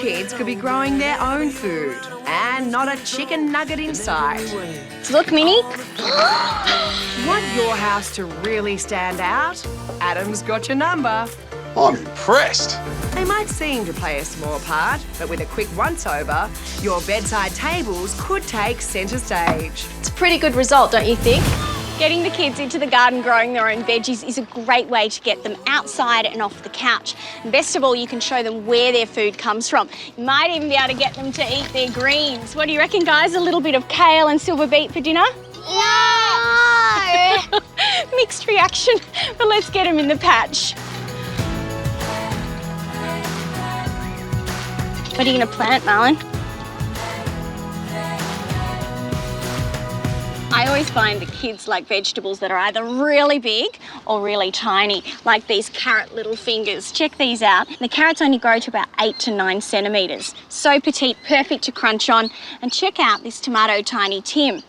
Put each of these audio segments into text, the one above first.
kids could be growing their own food and not a chicken nugget in sight. Look, Minnie. Want your house to really stand out? Adam's got your number. I'm impressed. They might seem to play a small part, but with a quick once-over, your bedside tables could take centre stage. It's a pretty good result, don't you think? Getting the kids into the garden growing their own veggies is a great way to get them outside and off the couch. And best of all, you can show them where their food comes from. You might even be able to get them to eat their greens. What do you reckon, guys? A little bit of kale and silver beet for dinner? No! Mixed reaction, but let's get them in the patch. What are you going to plant, Marlon? I always find that kids like vegetables that are either really big or really tiny, like these carrot little fingers. Check these out. The carrots only grow to about 8 to 9 centimetres. So petite, perfect to crunch on. And check out this tomato tiny Tim.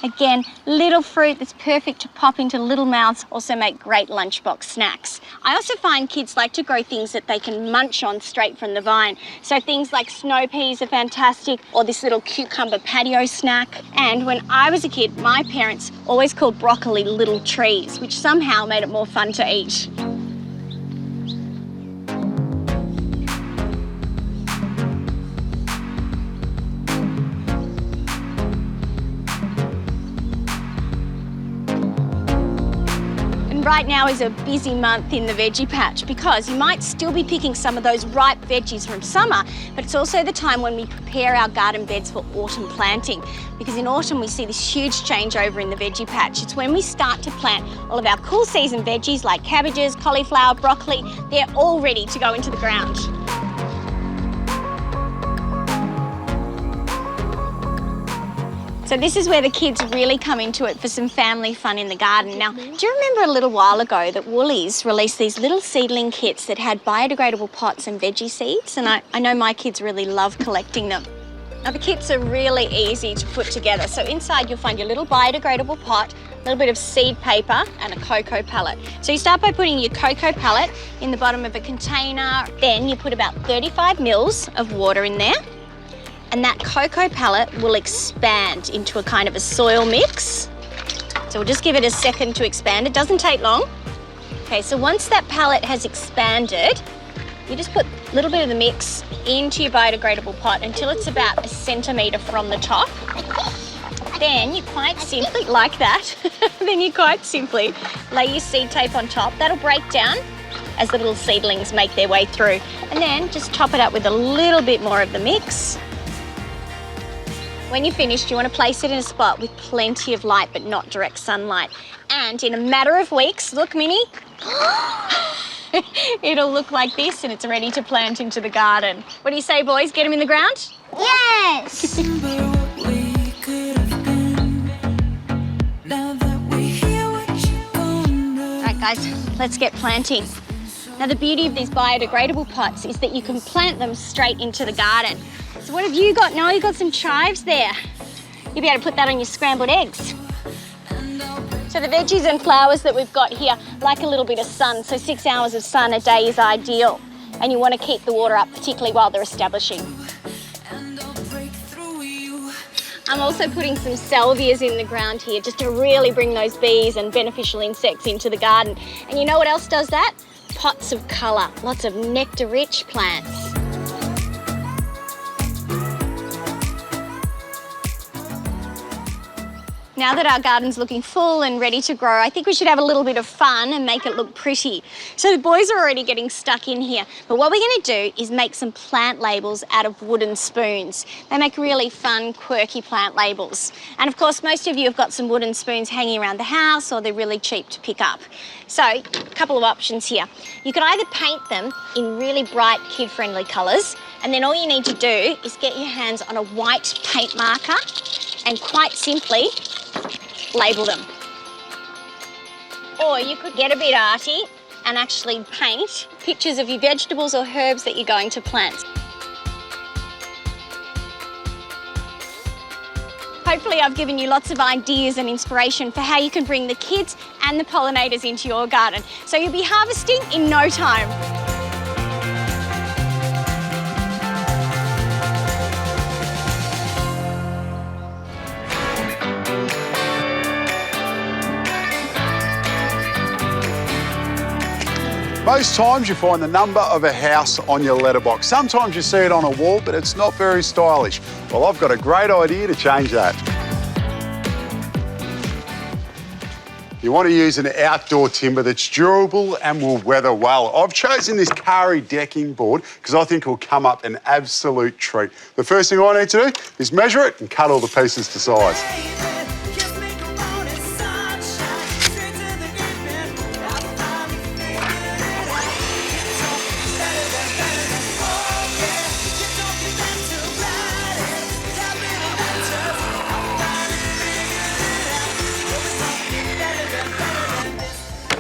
Again, little fruit that's perfect to pop into little mouths, also make great lunchbox snacks. I also find kids like to grow things that they can munch on straight from the vine. So things like snow peas are fantastic, or this little cucumber patio snack. And when I was a kid, my parents always called broccoli little trees, which somehow made it more fun to eat. Right now is a busy month in the veggie patch because you might still be picking some of those ripe veggies from summer, but it's also the time when we prepare our garden beds for autumn planting, because in autumn we see this huge changeover in the veggie patch. It's when we start to plant all of our cool season veggies like cabbages, cauliflower, broccoli. They're all ready to go into the ground. So this is where the kids really come into it for some family fun in the garden. Now, do you remember a little while ago that Woolies released these little seedling kits that had biodegradable pots and veggie seeds? And I know my kids really love collecting them. Now, the kits are really easy to put together. So inside you'll find your little biodegradable pot, a little bit of seed paper and a cocoa pellet. So you start by putting your cocoa pellet in the bottom of a container. Then you put about 35 mils of water in there. And that cocoa pellet will expand into a kind of a soil mix. So we'll just give it a second to expand. It doesn't take long. Okay, so once that pellet has expanded, you just put a little bit of the mix into your biodegradable pot until it's about 1 centimetre from the top. Then you quite simply, like that, then you quite simply lay your seed tape on top. That'll break down as the little seedlings make their way through. And then just top it up with a little bit more of the mix. When you're finished, you want to place it in a spot with plenty of light but not direct sunlight. And in a matter of weeks, look, Minnie, it'll look like this and it's ready to plant into the garden. What do you say, boys? Get them in the ground? Yes! All right, guys, let's get planting. Now, the beauty of these biodegradable pots is that you can plant them straight into the garden. So what have you got? Noel, you've got some chives there. You'll be able to put that on your scrambled eggs. So the veggies and flowers that we've got here like a little bit of sun, so 6 hours of sun a day is ideal. And you want to keep the water up, particularly while they're establishing. I'm also putting some salvias in the ground here just to really bring those bees and beneficial insects into the garden. And you know what else does that? Pots of colour, lots of nectar-rich plants. Now that our garden's looking full and ready to grow, I think we should have a little bit of fun and make it look pretty. So the boys are already getting stuck in here, but what we're going to do is make some plant labels out of wooden spoons. They make really fun, quirky plant labels. And of course, most of you have got some wooden spoons hanging around the house, or they're really cheap to pick up. So, a couple of options here. You could either paint them in really bright, kid-friendly colours, and then all you need to do is get your hands on a white paint marker and quite simply label them. Or you could get a bit arty and actually paint pictures of your vegetables or herbs that you're going to plant. Hopefully I've given you lots of ideas and inspiration for how you can bring the kids and the pollinators into your garden, so you'll be harvesting in no time. Most times you find the number of a house on your letterbox. Sometimes you see it on a wall, but it's not very stylish. Well, I've got a great idea to change that. You want to use an outdoor timber that's durable and will weather well. I've chosen this Kari decking board because I think it will come up an absolute treat. The first thing I need to do is measure it and cut all the pieces to size.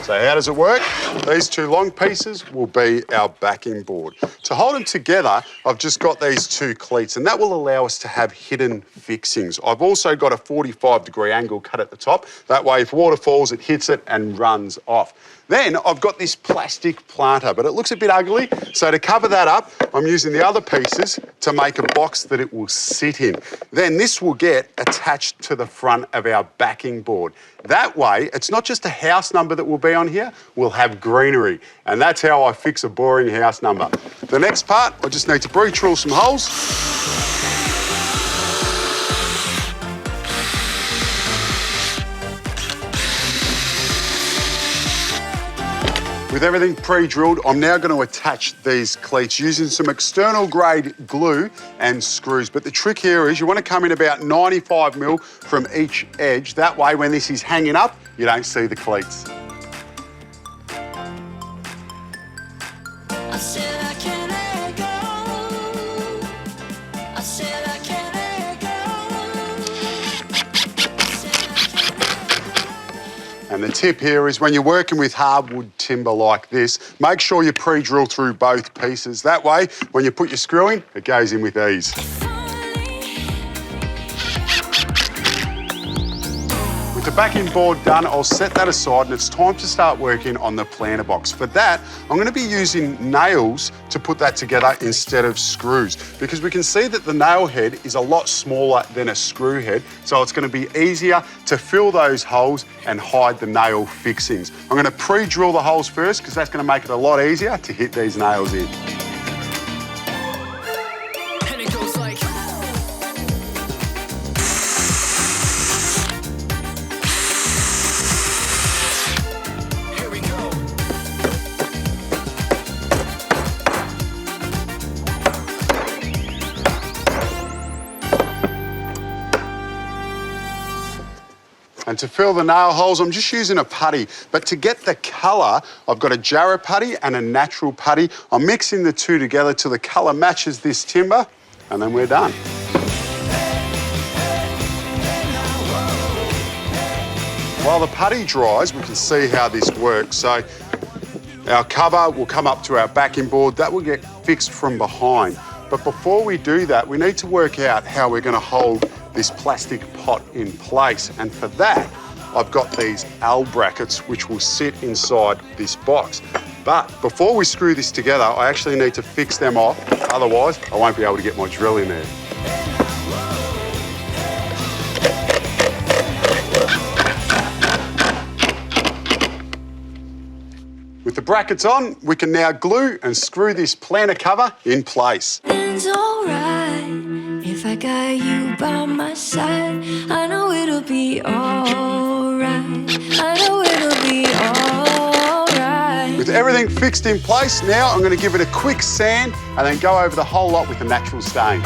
So how does it work? These two long pieces will be our backing board. To hold them together, I've just got these two cleats, and that will allow us to have hidden fixings. I've also got a 45-degree angle cut at the top. That way, if water falls, it hits it and runs off. Then I've got this plastic planter, but it looks a bit ugly. So to cover that up, I'm using the other pieces to make a box that it will sit in. Then this will get attached to the front of our backing board. That way, it's not just a house number that will be on here, we'll have greenery. And that's how I fix a boring house number. The next part, I just need to drill some holes. With everything pre-drilled, I'm now going to attach these cleats using some external grade glue and screws. But the trick here is you want to come in about 95mm from each edge. That way, when this is hanging up, you don't see the cleats. And the tip here is when you're working with hardwood timber like this, make sure you pre-drill through both pieces. That way, when you put your screw in, it goes in with ease. With the backing board done, I'll set that aside and it's time to start working on the planter box. For that, I'm going to be using nails to put that together instead of screws, because we can see that the nail head is a lot smaller than a screw head, so it's going to be easier to fill those holes and hide the nail fixings. I'm going to pre-drill the holes first because that's going to make it a lot easier to hit these nails in. And to fill the nail holes, I'm just using a putty. But to get the colour, I've got a jarrah putty and a natural putty. I'm mixing the two together till the colour matches this timber, and then we're done. While the putty dries, we can see how this works. So our cover will come up to our backing board. That will get fixed from behind. But before we do that, we need to work out how we're going to hold this plastic pot in place. And for that, I've got these L brackets which will sit inside this box. But before we screw this together, I actually need to fix them off. Otherwise, I won't be able to get my drill in there. With the brackets on, we can now glue and screw this planter cover in place. It's alright if I got you by my side. I know it'll be alright. I know it'll be alright. With everything fixed in place, now I'm going to give it a quick sand and then go over the whole lot with a natural stain.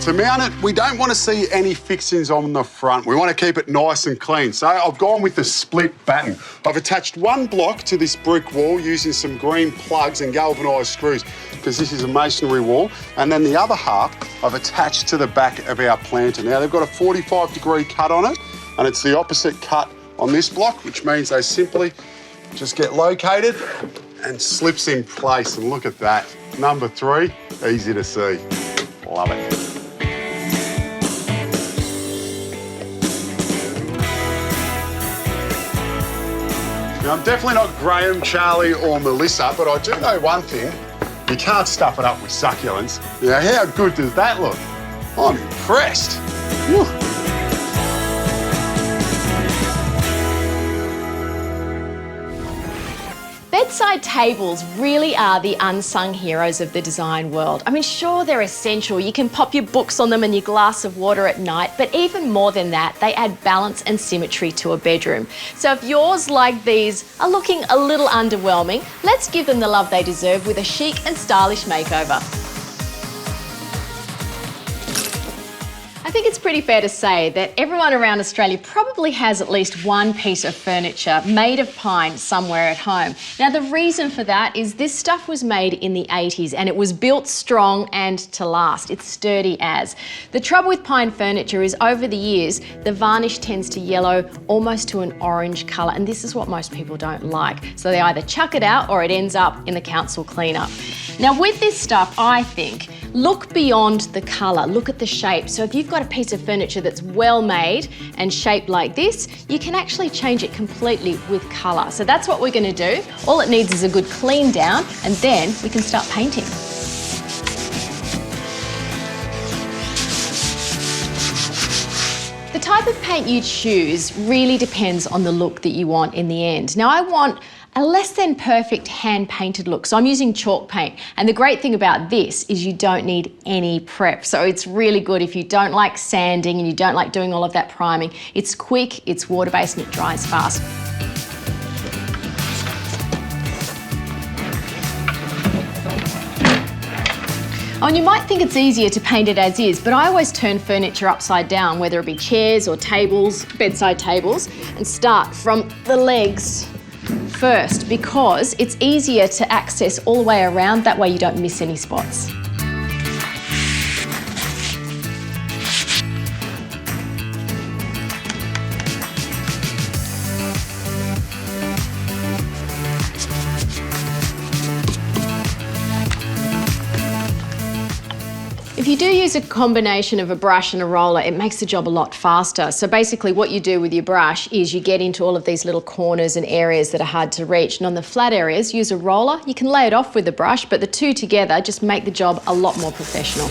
To mount it, we don't want to see any fixings on the front. We want to keep it nice and clean. So I've gone with the split batten. I've attached one block to this brick wall using some green plugs and galvanised screws because this is a masonry wall. And then the other half I've attached to the back of our planter. Now they've got a 45-degree cut on it and it's the opposite cut on this block, which means they simply just get located and slips in place. And look at that. Number 3, easy to see. Love it. Now, I'm definitely not Graham, Charlie or Melissa, but I do know one thing. You can't stuff it up with succulents. Now, how good does that look? I'm impressed. Whew. Bedside tables really are the unsung heroes of the design world. I mean, sure, they're essential. You can pop your books on them and your glass of water at night, but even more than that, they add balance and symmetry to a bedroom. So if yours, like these, are looking a little underwhelming, let's give them the love they deserve with a chic and stylish makeover. I think it's pretty fair to say that everyone around Australia probably has at least one piece of furniture made of pine somewhere at home. Now, the reason for that is this stuff was made in the 80s and it was built strong and to last. It's sturdy as. The trouble with pine furniture is over the years, the varnish tends to yellow almost to an orange colour, and this is what most people don't like. So they either chuck it out or it ends up in the council cleanup. Now, with this stuff, I think, look beyond the colour, look at the shape. So if you've got a piece of furniture that's well made and shaped like this, you can actually change it completely with colour. So that's what we're going to do. All it needs is a good clean down, and then we can start painting. The type of paint you choose really depends on the look that you want in the end. Now, I want a less than perfect hand painted look, so I'm using chalk paint. And the great thing about this is you don't need any prep. So it's really good if you don't like sanding and you don't like doing all of that priming. It's quick, it's water-based and it dries fast. Oh, and you might think it's easier to paint it as is, but I always turn furniture upside down, whether it be chairs or tables, bedside tables, and start from the legs first, because it's easier to access all the way around. That way you don't miss any spots. If you do use a combination of a brush and a roller, it makes the job a lot faster. So basically what you do with your brush is you get into all of these little corners and areas that are hard to reach. And on the flat areas, use a roller. You can lay it off with a brush, but the two together just make the job a lot more professional.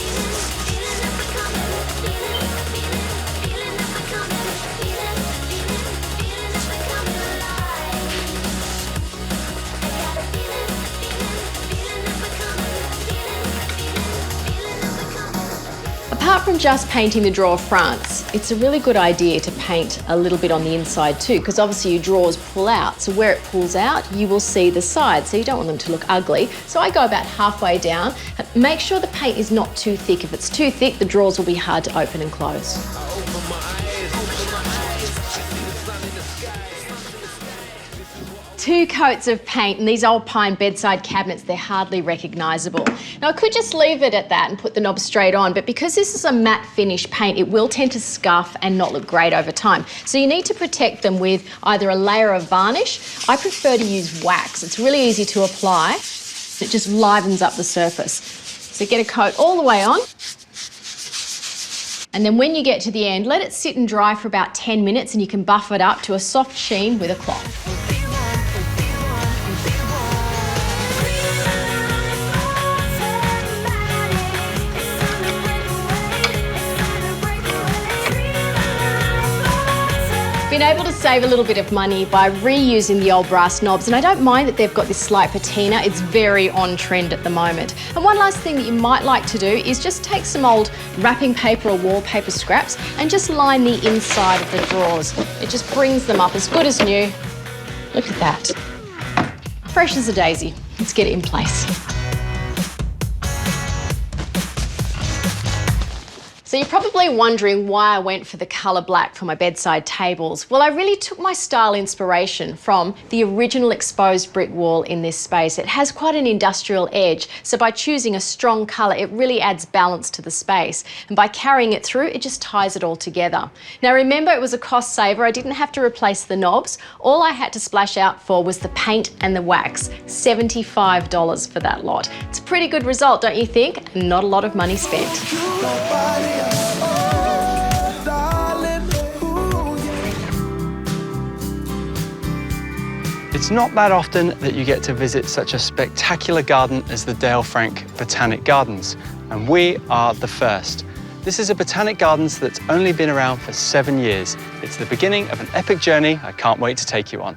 Apart from just painting the drawer fronts, it's a really good idea to paint a little bit on the inside too, because obviously your drawers pull out. So where it pulls out, you will see the sides, so you don't want them to look ugly. So I go about halfway down. Make sure the paint is not too thick. If it's too thick, the drawers will be hard to open and close. Two coats of paint, and these old pine bedside cabinets, they're hardly recognisable. Now I could just leave it at that and put the knob straight on, but because this is a matte finish paint, it will tend to scuff and not look great over time. So you need to protect them with either a layer of varnish. I prefer to use wax. It's really easy to apply. It just livens up the surface. So get a coat all the way on. And then when you get to the end, let it sit and dry for about 10 minutes and you can buff it up to a soft sheen with a cloth. Been able to save a little bit of money by reusing the old brass knobs, and I don't mind that they've got this slight patina. It's very on trend at the moment. And one last thing that you might like to do is just take some old wrapping paper or wallpaper scraps and just line the inside of the drawers. It just brings them up as good as new. Look at that. Fresh as a daisy. Let's get it in place. So you're probably wondering why I went for the colour black for my bedside tables. Well, I really took my style inspiration from the original exposed brick wall in this space. It has quite an industrial edge, so by choosing a strong colour, it really adds balance to the space. And by carrying it through, it just ties it all together. Now remember, it was a cost saver. I didn't have to replace the knobs. All I had to splash out for was the paint and the wax. $75 for that lot. It's a pretty good result, don't you think? Not a lot of money spent. It's not that often that you get to visit such a spectacular garden as the Dale Frank Botanic Gardens, and we are the first. This is a botanic gardens that's only been around for 7 years. It's the beginning of an epic journey I can't wait to take you on.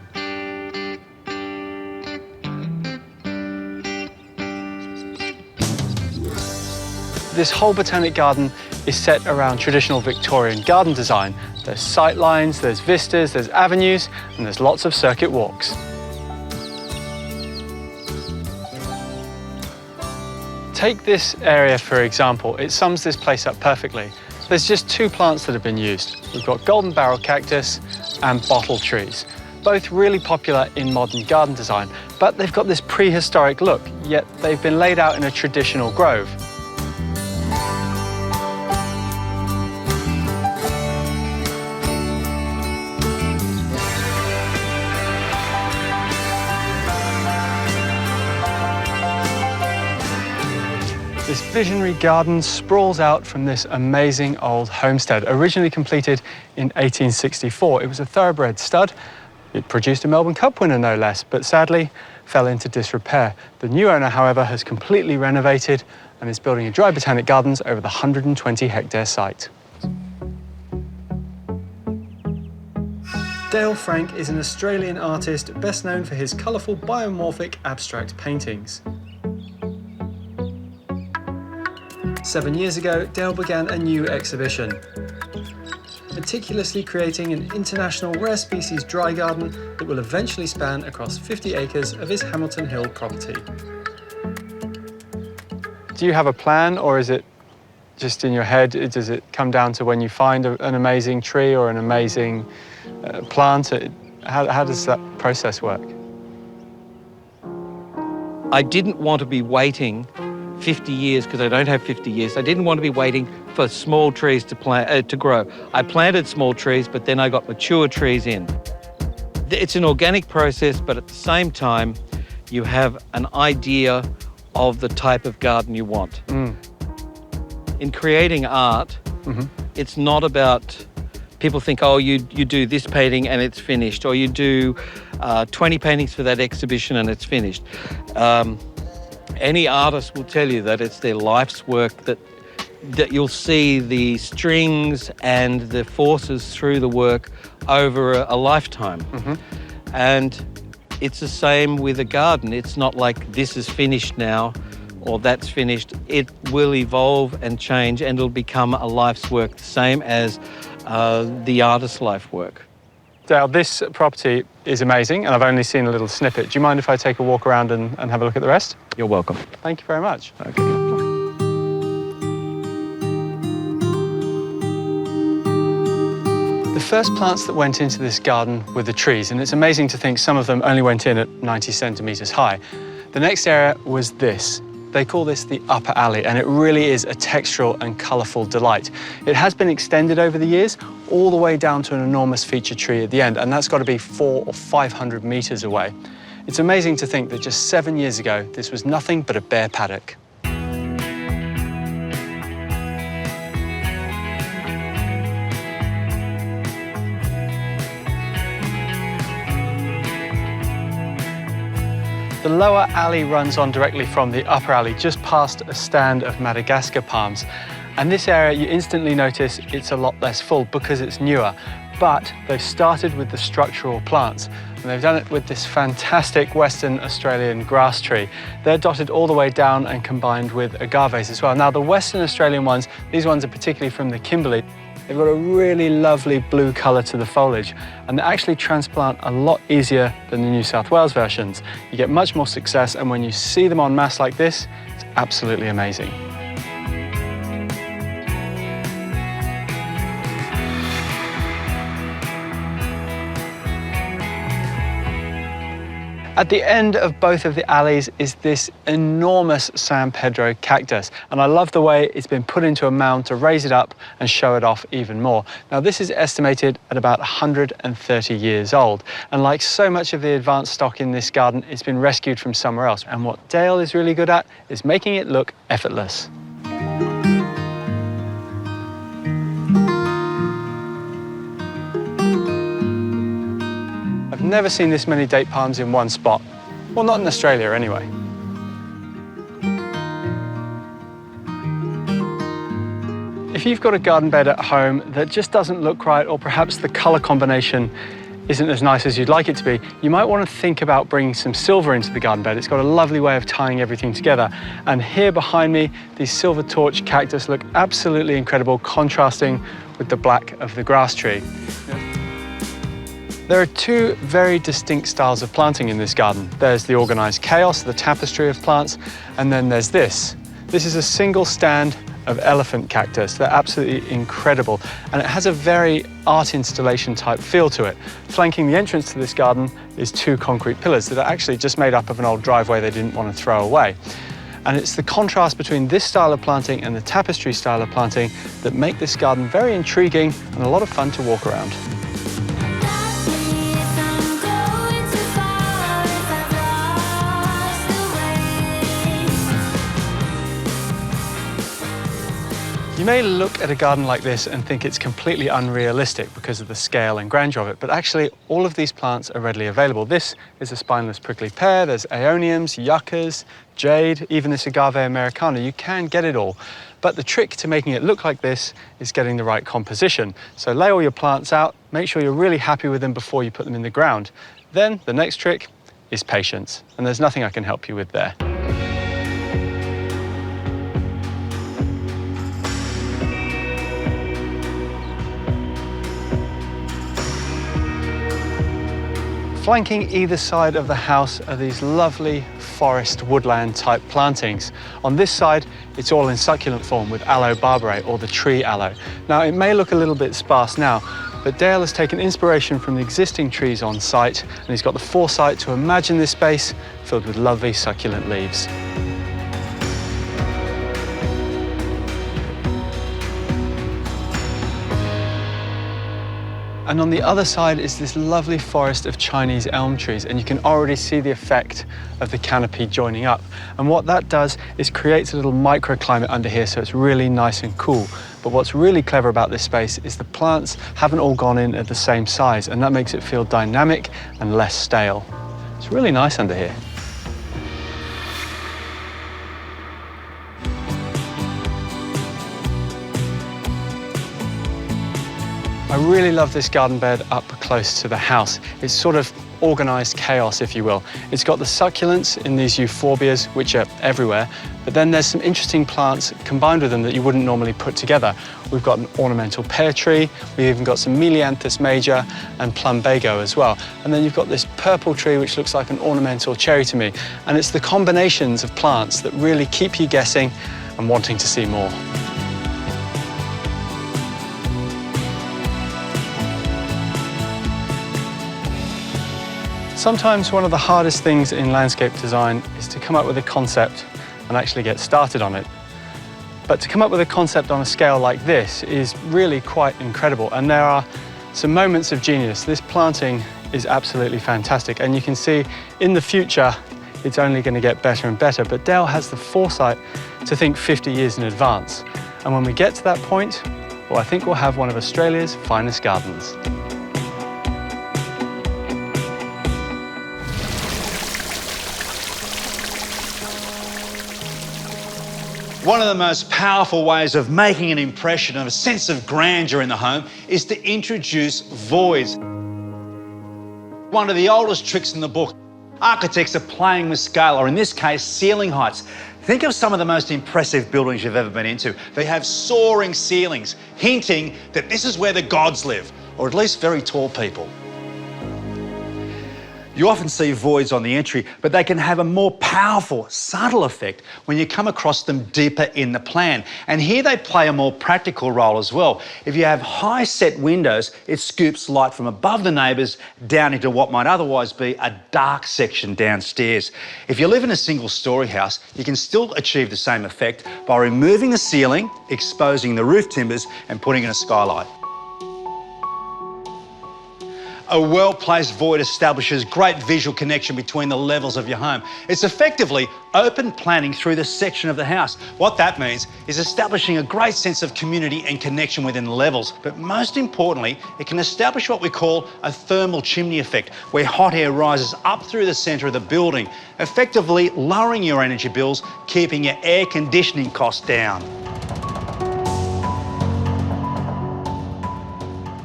This whole botanic garden is set around traditional Victorian garden design. There's sight lines, there's vistas, there's avenues, and there's lots of circuit walks. Take this area, for example. It sums this place up perfectly. There's just 2 plants that have been used. We've got golden barrel cactus and bottle trees, both really popular in modern garden design, but they've got this prehistoric look, yet they've been laid out in a traditional grove. This visionary garden sprawls out from this amazing old homestead, originally completed in 1864. It was a thoroughbred stud. It produced a Melbourne Cup winner, no less, but sadly fell into disrepair. The new owner, however, has completely renovated and is building a dry botanic gardens over the 120-hectare site. Dale Frank is an Australian artist best known for his colourful biomorphic abstract paintings. 7 years ago, Dale began a new exhibition, meticulously creating an international rare species dry garden that will eventually span across 50 acres of his Hamilton Hill property. Do you have a plan, or is it just in your head? Does it come down to when you find an amazing tree or an amazing plant? How does that process work? I didn't want to be waiting 50 years, because I don't have 50 years. I didn't want to be waiting for small trees to grow. I planted small trees, but then I got mature trees in. It's an organic process, but at the same time, you have an idea of the type of garden you want. In creating art, it's not about, people think, oh, you do this painting and it's finished, or you do 20 paintings for that exhibition and it's finished. Any artist will tell you that it's their life's work, that you'll see the strings and the forces through the work over a lifetime. And it's the same with a garden. It's not like this is finished now or that's finished. It will evolve and change, and it'll become a life's work, the same as the artist's life work. Dale, this property is amazing, and I've only seen a little snippet. Do you mind if I take a walk around and have a look at the rest? You're welcome. Thank you very much. Okay. The first plants that went into this garden were the trees, and it's amazing to think some of them only went in at 90 centimetres high. The next area was this. They call this the upper alley, and it really is a textural and colourful delight. It has been extended over the years, all the way down to an enormous feature tree at the end, and that's got to be 400 or 500 metres away. It's amazing to think that just 7 years ago, this was nothing but a bare paddock. The lower alley runs on directly from the upper alley, just past a stand of Madagascar palms. And this area, you instantly notice it's a lot less full because it's newer. But they've started with the structural plants, and they've done it with this fantastic Western Australian grass tree. They're dotted all the way down and combined with agaves as well. Now, the Western Australian ones, these ones are particularly from the Kimberley. They've got a really lovely blue colour to the foliage, and they actually transplant a lot easier than the New South Wales versions. You get much more success, and when you see them en masse like this, it's absolutely amazing. At the end of both of the alleys is this enormous San Pedro cactus, and I love the way it's been put into a mound to raise it up and show it off even more. Now, this is estimated at about 130 years old, and like so much of the advanced stock in this garden, it's been rescued from somewhere else, and what Dale is really good at is making it look effortless. I've never seen this many date palms in one spot. Well, not in Australia anyway. If you've got a garden bed at home that just doesn't look right, or perhaps the colour combination isn't as nice as you'd like it to be, you might want to think about bringing some silver into the garden bed. It's got a lovely way of tying everything together. And here behind me, these silver torch cactus look absolutely incredible, contrasting with the black of the grass tree. There are two very distinct styles of planting in this garden. There's the organised chaos, the tapestry of plants, and then there's this. This is a single stand of elephant cactus. They're absolutely incredible, and it has a very art installation type feel to it. Flanking the entrance to this garden is two concrete pillars that are actually just made up of an old driveway they didn't want to throw away. And it's the contrast between this style of planting and the tapestry style of planting that make this garden very intriguing and a lot of fun to walk around. You may look at a garden like this and think it's completely unrealistic because of the scale and grandeur of it, but actually all of these plants are readily available. This is a spineless prickly pear, there's aeoniums, yuccas, jade, even this agave americana. You can get it all, but the trick to making it look like this is getting the right composition. So lay all your plants out, make sure you're really happy with them before you put them in the ground. Then the next trick is patience, and there's nothing I can help you with there. Flanking either side of the house are these lovely forest woodland type plantings. On this side, it's all in succulent form with aloe barbarae, or the tree aloe. Now, it may look a little bit sparse now, but Dale has taken inspiration from the existing trees on site, and he's got the foresight to imagine this space filled with lovely succulent leaves. And on the other side is this lovely forest of Chinese elm trees, and you can already see the effect of the canopy joining up. And what that does is creates a little microclimate under here, so it's really nice and cool. But what's really clever about this space is the plants haven't all gone in at the same size, and that makes it feel dynamic and less stale. It's really nice under here. I really love this garden bed up close to the house. It's sort of organised chaos, if you will. It's got the succulents in these euphorbias, which are everywhere, but then there's some interesting plants combined with them that you wouldn't normally put together. We've got an ornamental pear tree, we've even got some Melianthus major and plumbago as well. And then you've got this purple tree, which looks like an ornamental cherry to me. And it's the combinations of plants that really keep you guessing and wanting to see more. Sometimes one of the hardest things in landscape design is to come up with a concept and actually get started on it. But to come up with a concept on a scale like this is really quite incredible, and there are some moments of genius. This planting is absolutely fantastic, and you can see in the future it's only going to get better and better, but Dale has the foresight to think 50 years in advance. And when we get to that point, well, I think we'll have one of Australia's finest gardens. One of the most powerful ways of making an impression of a sense of grandeur in the home is to introduce voids. One of the oldest tricks in the book. Architects are playing with scale, or in this case, ceiling heights. Think of some of the most impressive buildings you've ever been into. They have soaring ceilings, hinting that this is where the gods live, or at least very tall people. You often see voids on the entry, but they can have a more powerful, subtle effect when you come across them deeper in the plan. And here they play a more practical role as well. If you have high set windows, it scoops light from above the neighbours down into what might otherwise be a dark section downstairs. If you live in a single story house, you can still achieve the same effect by removing the ceiling, exposing the roof timbers and putting in a skylight. A well-placed void establishes great visual connection between the levels of your home. It's effectively open planning through the section of the house. What that means is establishing a great sense of community and connection within the levels. But most importantly, it can establish what we call a thermal chimney effect, where hot air rises up through the centre of the building, effectively lowering your energy bills, keeping your air conditioning costs down.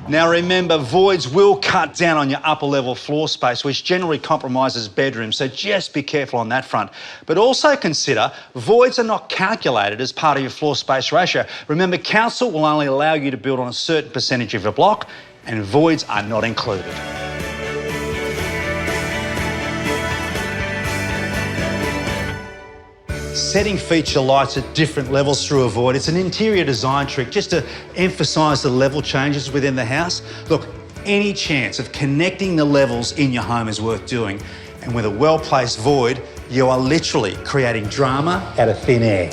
Now remember, voids will cut down on your upper level floor space, which generally compromises bedrooms, so just be careful on that front. But also consider, voids are not calculated as part of your floor space ratio. Remember, council will only allow you to build on a certain percentage of your block, and voids are not included. Setting feature lights at different levels through a void, it's an interior design trick just to emphasise the level changes within the house. Look, any chance of connecting the levels in your home is worth doing. And with a well-placed void, you are literally creating drama out of thin air.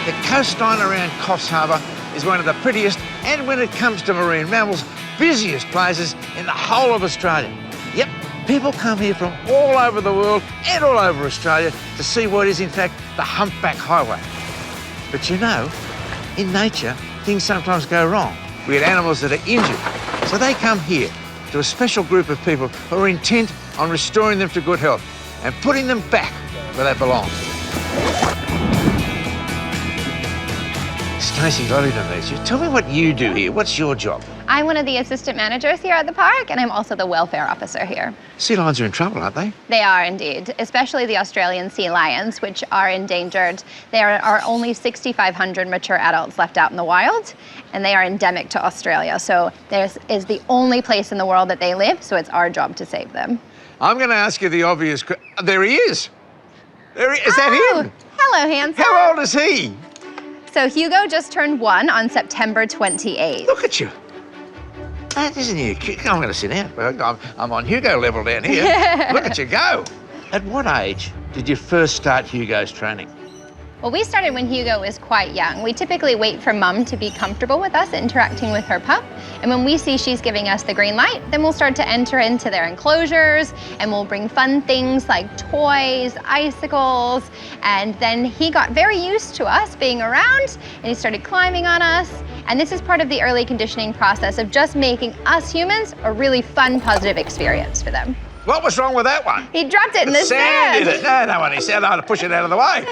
The coastline around Coffs Harbour is one of the prettiest and, when it comes to marine mammals, busiest places in the whole of Australia. Yep, people come here from all over the world and all over Australia to see what is in fact the humpback highway. But you know, in nature, things sometimes go wrong. We get animals that are injured, so they come here to a special group of people who are intent on restoring them to good health and putting them back where they belong. Stacey, lovely to meet you. Tell me what you do here. What's your job? I'm one of the assistant managers here at the park, and I'm also the welfare officer here. Sea lions are in trouble, aren't they? They are indeed, especially the Australian sea lions, which are endangered. There are only 6,500 mature adults left out in the wild, and they are endemic to Australia. So this is the only place in the world that they live, so it's our job to save them. I'm going to ask you the obvious question. There he is. Is that him? Hello, handsome. How old is he? So Hugo just turned 1 on September 28th. Look at you. That isn't you cute? I'm going to sit down. I'm on Hugo level down here. Look at you go. At what age did you first start Hugo's training? Well, we started when Hugo was quite young. We typically wait for mum to be comfortable with us interacting with her pup. And when we see she's giving us the green light, then we'll start to enter into their enclosures and we'll bring fun things like toys, icicles. And then he got very used to us being around and he started climbing on us. And this is part of the early conditioning process of just making us humans a really fun, positive experience for them. What was wrong with that one? He dropped it in the sand. Did it? No one. He said I had to push it out of the way.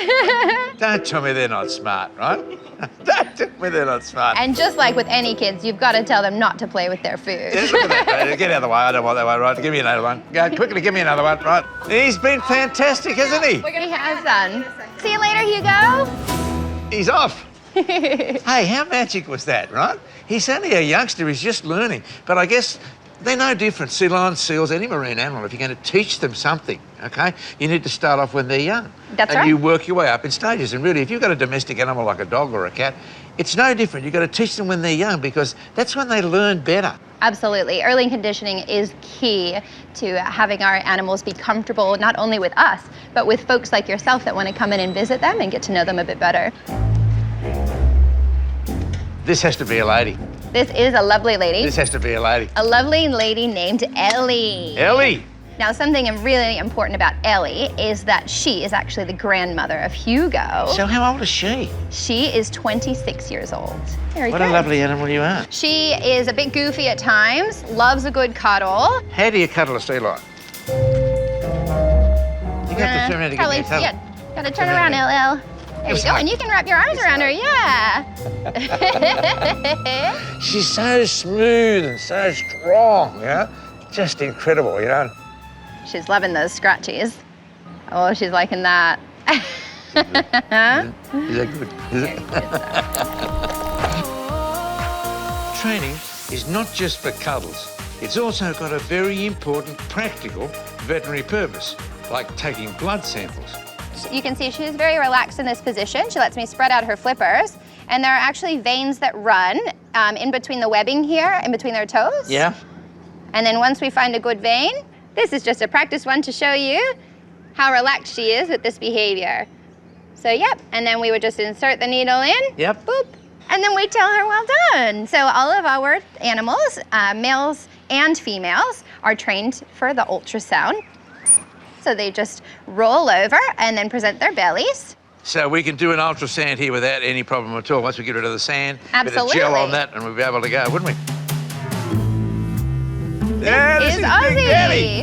Don't tell me they're not smart, right? Don't tell me they're not smart. And just like with any kids, you've got to tell them not to play with their food. Yeah, look at that. Get out of the way. I don't want that one, right? Give me another one. Go, quickly, give me another one, right? He's been fantastic, hasn't he? He has done. See you later, Hugo. He's off. Hey, how magic was that, right? He's only a youngster. He's just learning. But I guess they're no different, sea lions, seals, any marine animal. If you're going to teach them something, OK, you need to start off when they're young. That's right. And you work your way up in stages. And really, if you've got a domestic animal like a dog or a cat, it's no different. You've got to teach them when they're young because that's when they learn better. Absolutely. Early conditioning is key to having our animals be comfortable, not only with us, but with folks like yourself that want to come in and visit them and get to know them a bit better. This has to be a lady. This is a lovely lady. This has to be a lady. A lovely lady named Ellie. Ellie. Now, something really important about Ellie is that she is actually the grandmother of Hugo. So how old is she? She is 26 years old. Very What good. a lovely animal you are. She is a bit goofy at times, loves a good cuddle. How do you cuddle a sea lion? You have to turn around to get me a cuddle. Yeah, gotta turn around, LL. There you go, and you can wrap your arms around her, yeah. She's so smooth and so strong, yeah? Just incredible, you know? She's loving those scratchies. Oh, she's liking that. Is that good? Is it? Training is not just for cuddles. It's also got a very important practical veterinary purpose, like taking blood samples. You can see she's very relaxed in this position. She lets me spread out her flippers. And there are actually veins that run in between the webbing here, in between their toes. Yeah. And then once we find a good vein, this is just a practice one to show you how relaxed she is with this behavior. So, yep, and then we would just insert the needle in. Yep. Boop. And then we tell her, well done. So all of our animals, males and females, are trained for the ultrasound. So they just roll over and then present their bellies. So we can do an ultrasound here without any problem at all. Once we get rid of the sand, Absolutely. bit of gel on that, and we'll be able to go, wouldn't we? This is Big Ozzy. Daddy.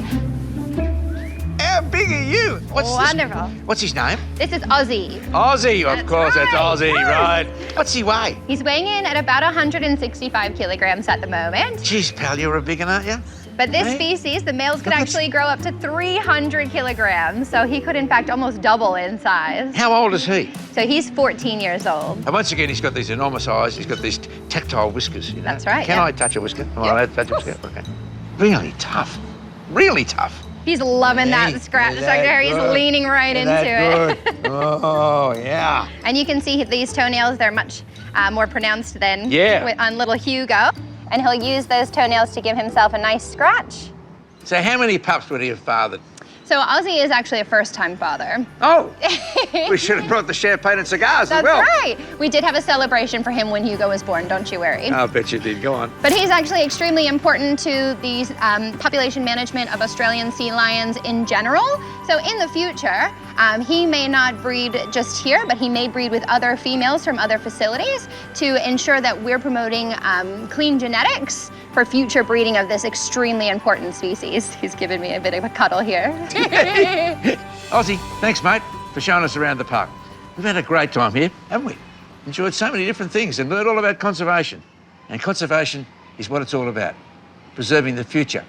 How big are you? Wonderful. What's his name? This is Ozzy. Ozzy, of That's course, right. that's Ozzy, Woo. right. What's he weigh? He's weighing in at about 165 kilograms at the moment. Jeez, pal, you're a big one, aren't you? But this Hey. species, the males could Look at- actually grow up to 300 kilograms. So he could, in fact, almost double in size. How old is he? So he's 14 years old. And once again, he's got these enormous eyes. He's got these tactile whiskers, you know? That's right, Can yeah. I touch a whisker? Am I Yeah, allowed to touch a whisker? Okay. Really tough. Really tough. He's loving Hey, that scratch. is So that there he's good? leaning right Is into that it. good? Oh, yeah. And you can see these toenails, they're much more pronounced than Yeah. on little Hugo. And he'll use those toenails to give himself a nice scratch. So how many pups would he have fathered? So Ozzy is actually a first-time father. Oh, we should have brought the champagne and cigars That's as well. right. We did have a celebration for him when Hugo was born, don't you worry. I bet you did. Go on. But he's actually extremely important to the population management of Australian sea lions in general. So in the future, he may not breed just here, but he may breed with other females from other facilities to ensure that we're promoting clean genetics for future breeding of this extremely important species. He's given me a bit of a cuddle here. Ozzy, thanks, mate, for showing us around the park. We've had a great time here, haven't we? Enjoyed so many different things and learned all about conservation. And conservation is what it's all about, preserving the future.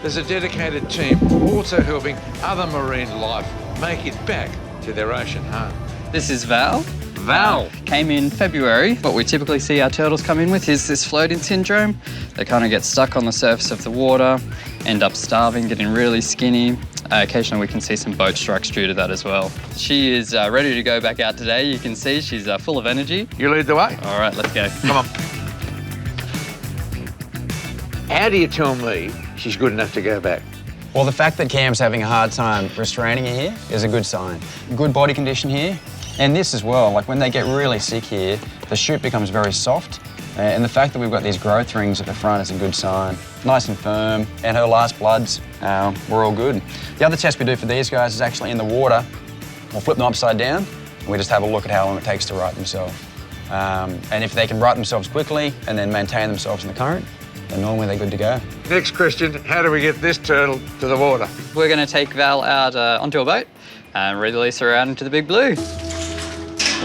There's a dedicated team also helping other marine life make it back to their ocean home. This is Val. Val. Came in February. What we typically see our turtles come in with is this floating syndrome. They kind of get stuck on the surface of the water, end up starving, getting really skinny. Occasionally we can see some boat strikes due to that as well. She is ready to go back out today. You can see she's full of energy. You lead the way. All right, let's go. Come on. How do you tell me she's good enough to go back? Well, the fact that Cam's having a hard time restraining her here is a good sign. Good body condition here. And this as well, like when they get really sick here, the chute becomes very soft. And the fact that we've got these growth rings at the front is a good sign. Nice and firm, and her last bloods were all good. The other test we do for these guys is actually in the water. We'll flip them upside down, and we just have a look at how long it takes to right themselves. And if they can right themselves quickly and then maintain themselves in the current, then normally they're good to go. Next question, how do we get this turtle to the water? We're going to take Val out onto a boat and release her out into the big blue.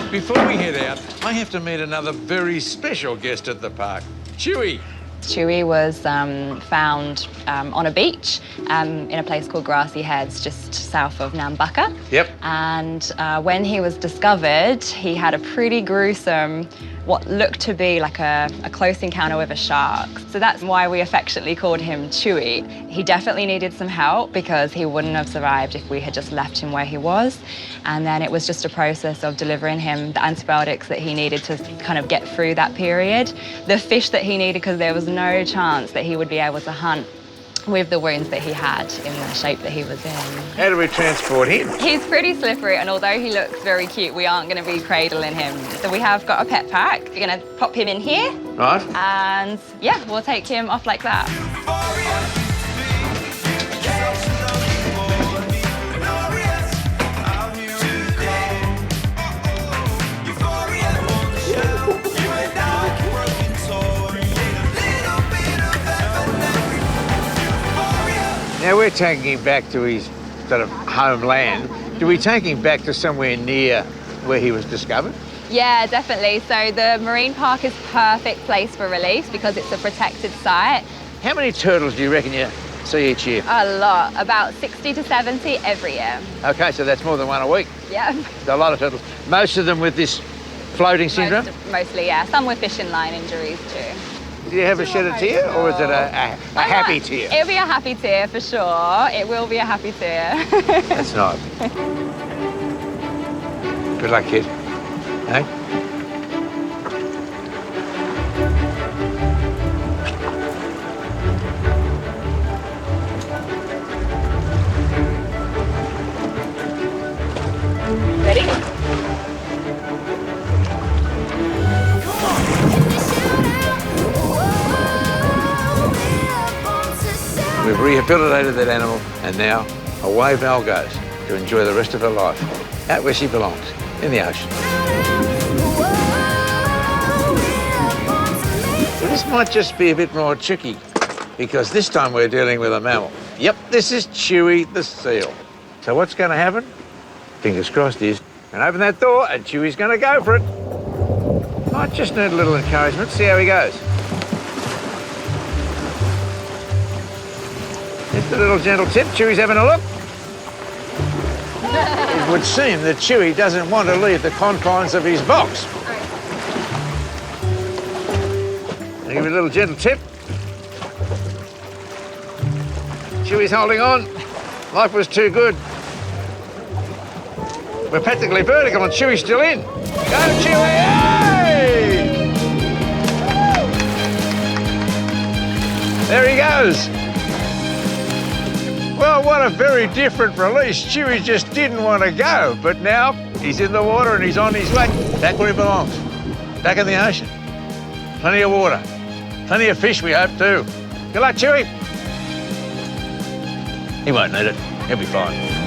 Before we head out, I have to meet another very special guest at the park, Chewy. Chewy was found on a beach in a place called Grassy Heads, just south of Nambucca. Yep. And when he was discovered, he had a pretty gruesome, what looked to be like a close encounter with a shark. So that's why we affectionately called him Chewy. He definitely needed some help because he wouldn't have survived if we had just left him where he was. And then it was just a process of delivering him the antibiotics that he needed to kind of get through that period. The fish that he needed, because there was no chance that he would be able to hunt with the wounds that he had in the shape that he was in. How do we transport him? He's pretty slippery, and although he looks very cute, we aren't going to be cradling him. So we have got a pet pack. We're going to pop him in here. Right. And yeah, we'll take him off like that. Now we're taking him back to his sort of homeland. Do we take him back to somewhere near where he was discovered? Yeah, definitely. So the marine park is perfect place for release because it's a protected site. How many turtles do you reckon you see each year? A lot, about 60 to 70 every year. Okay, so that's more than one a week. Yeah. A lot of turtles. Most of them with this floating syndrome? Mostly, yeah. Some with fishing line injuries too. Do you have a shed of tear, or is it a happy tear? It'll be a happy tear for sure. It will be a happy tear. That's nice. Good luck, kid. Hey? Ready? We've rehabilitated that animal, and now away Val goes to enjoy the rest of her life, out where she belongs, in the ocean. Well, this might just be a bit more tricky, because this time we're dealing with a mammal. Yep, this is Chewy the seal. So what's going to happen? Fingers crossed is, and open that door and Chewy's going to go for it. Might just need a little encouragement, see how he goes. Just a little gentle tip, Chewy's having a look. It would seem that Chewy doesn't want to leave the confines of his box. I'll give you a little gentle tip. Chewy's holding on. Life was too good. We're practically vertical and Chewy's still in. Go, Chewy! Hey! There he goes. Well, what a very different release. Chewy just didn't want to go, but now he's in the water and he's on his way. Back where he belongs. Back in the ocean. Plenty of water. Plenty of fish, we hope, too. Good luck, Chewy. He won't need it. He'll be fine.